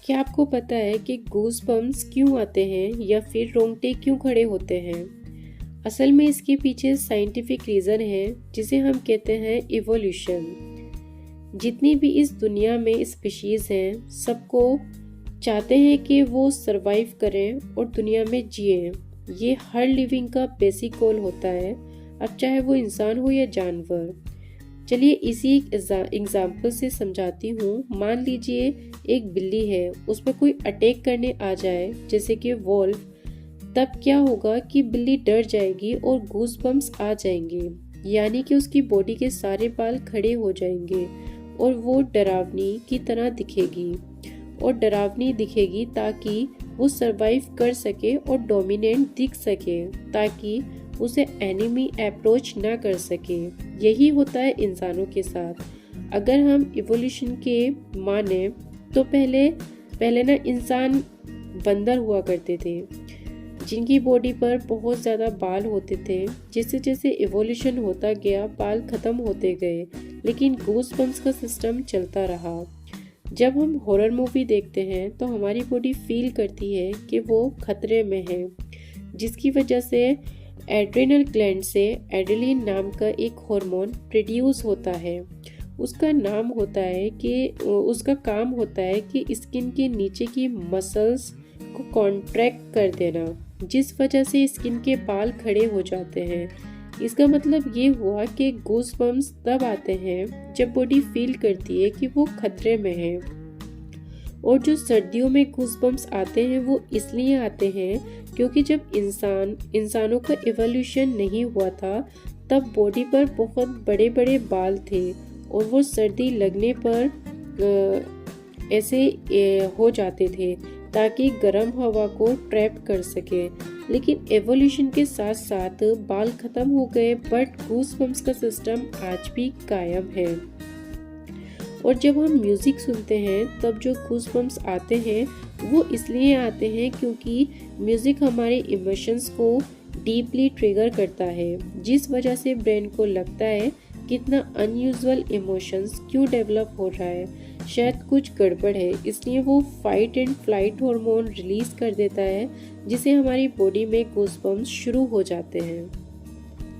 क्या आपको पता है कि गूज बम्प्स क्यों आते हैं या फिर रोंगटे क्यों खड़े होते हैं? असल में इसके पीछे साइंटिफिक रीज़न है जिसे हम कहते हैं इवोल्यूशन। जितनी भी इस दुनिया में स्पीशीज़ हैं सबको चाहते हैं कि वो सरवाइव करें और दुनिया में जिएं। ये हर लिविंग का बेसिक गोल होता है, अब चाहे वो इंसान हो या जानवर। चलिए इसी एग्जाम्पल से समझाती हूँ। मान लीजिए एक बिल्ली है, उस पर कोई अटैक करने आ जाए जैसे कि वॉल्फ, तब क्या होगा कि बिल्ली डर जाएगी और गूज बम्प्स आ जाएंगे, यानी कि उसकी बॉडी के सारे बाल खड़े हो जाएंगे और वो डरावनी की तरह दिखेगी और डरावनी दिखेगी ताकि वो सरवाइव कर सके और डोमिनेंट दिख सके, ताकि उसे एनिमी अप्रोच ना कर सके। यही होता है इंसानों के साथ। अगर हम इवोल्यूशन के माने तो पहले ना इंसान बंदर हुआ करते थे जिनकी बॉडी पर बहुत ज़्यादा बाल होते थे। जैसे जैसे इवोल्यूशन होता गया बाल खत्म होते गए, लेकिन गूज बम्प्स का सिस्टम चलता रहा। जब हम हॉरर मूवी देखते हैं तो हमारी बॉडी फील करती है कि वो खतरे में है, जिसकी वजह से एड्रेनल ग्लैंड से एड्रेनलिन नाम का एक हार्मोन प्रोड्यूस होता है। उसका काम होता है कि स्किन के नीचे की मसल्स को कॉन्ट्रैक्ट कर देना, जिस वजह से स्किन के बाल खड़े हो जाते हैं। इसका मतलब ये हुआ कि गूज बम्प्स तब आते हैं जब बॉडी फील करती है कि वो खतरे में है। और जो सर्दियों में गूज बम्प्स आते हैं वो इसलिए आते हैं क्योंकि जब इंसानों का इवोल्यूशन नहीं हुआ था तब बॉडी पर बहुत बड़े बड़े बाल थे और वो सर्दी लगने पर ऐसे हो जाते थे ताकि गर्म हवा को ट्रैप कर सके। लेकिन एवोल्यूशन के साथ साथ बाल खत्म हो गए, बट गूज बम्प्स का सिस्टम आज भी कायम है। और जब हम म्यूजिक सुनते हैं तब जो गूज बम्प्स आते हैं वो इसलिए आते हैं क्योंकि म्यूजिक हमारे इमोशंस को डीपली ट्रिगर करता है, जिस वजह से ब्रेन को लगता है कितना अनयूजुअल इमोशंस क्यों डेवलप हो रहा है, शायद कुछ गड़बड़ है। इसलिए वो fight and flight hormone release कर देता है, जिससे हमारी बॉडी में गूज बम्प्स शुरू हो जाते हैं।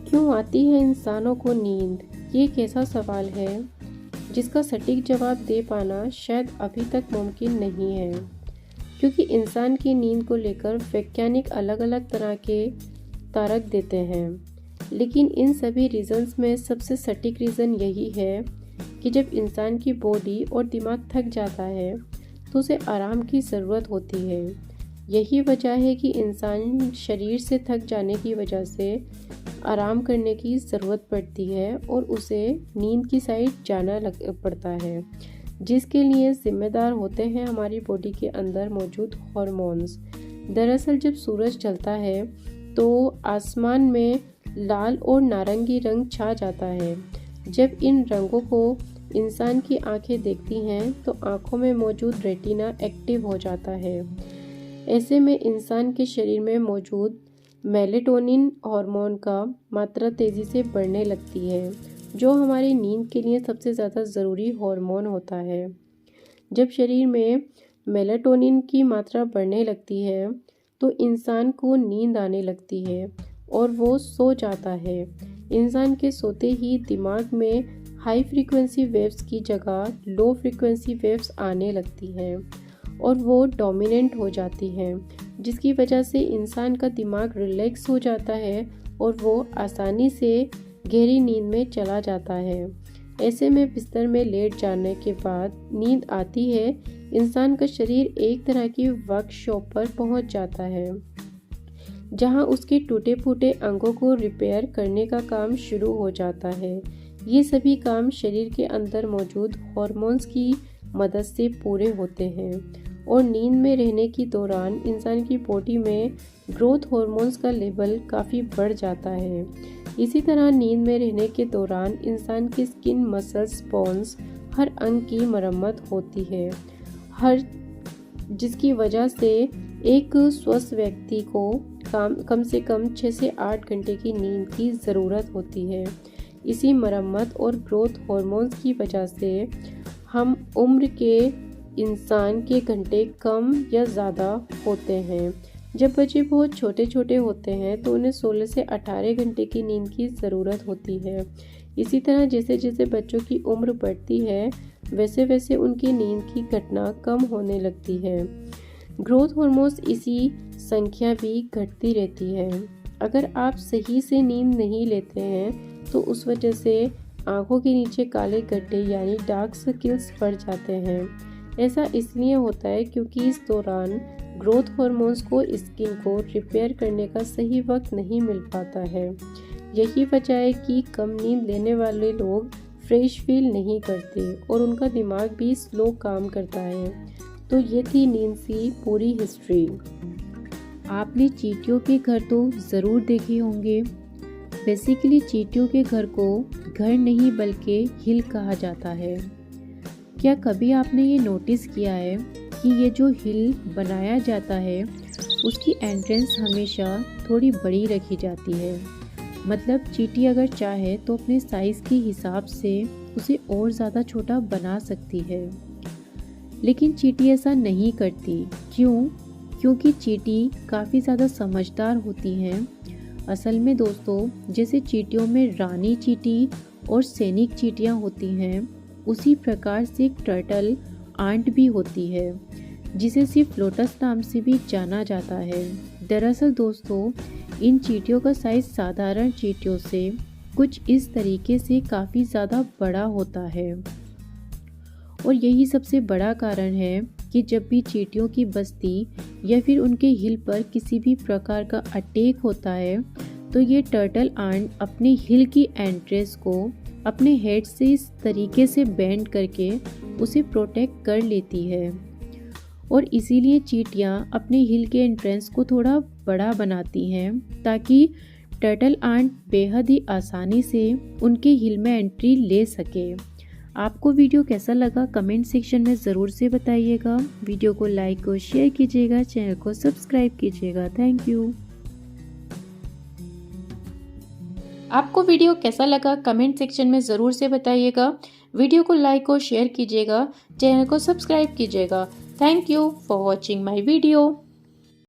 क्यों आती है इंसानों को नींद? ये एक ऐसा सवाल है जिसका सटीक जवाब दे पाना शायद अभी तक मुमकिन नहीं है, क्योंकि इंसान की नींद को लेकर वैज्ञानिक अलग अलग तरह के तारक देते हैं। लेकिन इन सभी रीजंस में सबसे सटीक रीज़न यही है कि जब इंसान की बॉडी और दिमाग थक जाता है तो उसे आराम की ज़रूरत होती है। यही वजह है कि इंसान शरीर से थक जाने की वजह से आराम करने की ज़रूरत पड़ती है और उसे नींद की साइड जाना पड़ता है, जिसके लिए जिम्मेदार होते हैं हमारी बॉडी के अंदर मौजूद हार्मोन्स। दरअसल जब सूरज ढलता है तो आसमान में लाल और नारंगी रंग छा जाता है। जब इन रंगों को इंसान की आंखें देखती हैं तो आंखों में मौजूद रेटिना एक्टिव हो जाता है। ऐसे में इंसान के शरीर में मौजूद मेलेटोनिन हार्मोन का मात्रा तेज़ी से बढ़ने लगती है, जो हमारी नींद के लिए सबसे ज़्यादा ज़रूरी हार्मोन होता है। जब शरीर में मेलेटोनिन की मात्रा बढ़ने लगती है तो इंसान को नींद आने लगती है और वो सो जाता है। इंसान के सोते ही दिमाग में हाई फ्रीक्वेंसी वेव्स की जगह लो फ्रीक्वेंसी वेव्स आने लगती हैं और वो डोमिनेंट हो जाती हैं, जिसकी वजह से इंसान का दिमाग रिलैक्स हो जाता है और वो आसानी से गहरी नींद में चला जाता है। ऐसे में बिस्तर में लेट जाने के बाद नींद आती है। इंसान का शरीर एक तरह की वर्कशॉप पर पहुंच जाता है जहां उसके टूटे फूटे अंगों को रिपेयर करने का काम शुरू हो जाता है। ये सभी काम शरीर के अंदर मौजूद हार्मोन्स की मदद से पूरे होते हैं और नींद में रहने के दौरान इंसान की बॉडी में ग्रोथ हार्मोन्स का लेवल काफ़ी बढ़ जाता है। इसी तरह नींद में रहने के दौरान इंसान की स्किन, मसल्स, बोन्स, हर अंग की मरम्मत होती है, जिसकी वजह से एक स्वस्थ व्यक्ति को कम से कम 6 से 8 घंटे की नींद की ज़रूरत होती है। इसी मरम्मत और ग्रोथ हार्मोन्स की वजह से हम उम्र के इंसान के घंटे कम या ज़्यादा होते हैं। जब बच्चे बहुत छोटे छोटे होते हैं तो उन्हें 16 से 18 घंटे की नींद की ज़रूरत होती है। इसी तरह जैसे जैसे बच्चों की उम्र बढ़ती है वैसे वैसे उनकी नींद की घटना कम होने लगती है। ग्रोथ हार्मोन्स इसी संख्या भी घटती रहती है। अगर आप सही से नींद नहीं लेते हैं तो उस वजह से आंखों के नीचे काले गड्ढे यानी डार्क सर्किल्स पड़ जाते हैं। ऐसा इसलिए होता है क्योंकि इस दौरान ग्रोथ हार्मोन्स को स्किन को रिपेयर करने का सही वक्त नहीं मिल पाता है। यही वजह है कि कम नींद लेने वाले लोग फ्रेश फील नहीं करते और उनका दिमाग भी स्लो काम करता है। तो ये थी नींद की पूरी हिस्ट्री। आपने चींटियों के घर तो ज़रूर देखे होंगे। बेसिकली चींटियों के घर को घर नहीं बल्कि हिल कहा जाता है। क्या कभी आपने ये नोटिस किया है कि ये जो हिल बनाया जाता है उसकी एंट्रेंस हमेशा थोड़ी बड़ी रखी जाती है। मतलब चींटी अगर चाहे तो अपने साइज़ के हिसाब से उसे और ज़्यादा छोटा बना सकती है, लेकिन चींटी ऐसा नहीं करती। क्यों? क्योंकि चींटी काफ़ी ज़्यादा समझदार होती हैं। असल में दोस्तों, जैसे चींटियों में रानी चींटी और सैनिक चींटियाँ होती हैं, उसी प्रकार से एक टर्टल आंट भी होती है जिसे सिर्फ लोटस नाम से भी जाना जाता है। दरअसल दोस्तों, इन चींटियों का साइज साधारण चींटियों से कुछ इस तरीके से काफ़ी ज़्यादा बड़ा होता है और यही सबसे बड़ा कारण है कि जब भी चींटियों की बस्ती या फिर उनके हिल पर किसी भी प्रकार का अटैक होता है तो ये टर्टल आंट अपने हिल की एंट्रेंस को अपने हेड से इस तरीके से बेंड करके उसे प्रोटेक्ट कर लेती है और इसीलिए चींटियाँ अपने हिल के एंट्रेंस को थोड़ा बड़ा बनाती हैं ताकि टर्टल आंट बेहद ही आसानी से उनके हिल में एंट्री ले सके। आपको वीडियो कैसा लगा कमेंट सेक्शन में ज़रूर से बताइएगा। वीडियो को लाइक और शेयर कीजिएगा, चैनल को सब्सक्राइब कीजिएगा। Thank you. आपको वीडियो कैसा लगा कमेंट सेक्शन में ज़रूर से बताइएगा। वीडियो को लाइक और शेयर कीजिएगा, चैनल को सब्सक्राइब कीजिएगा। Thank you for watching my video.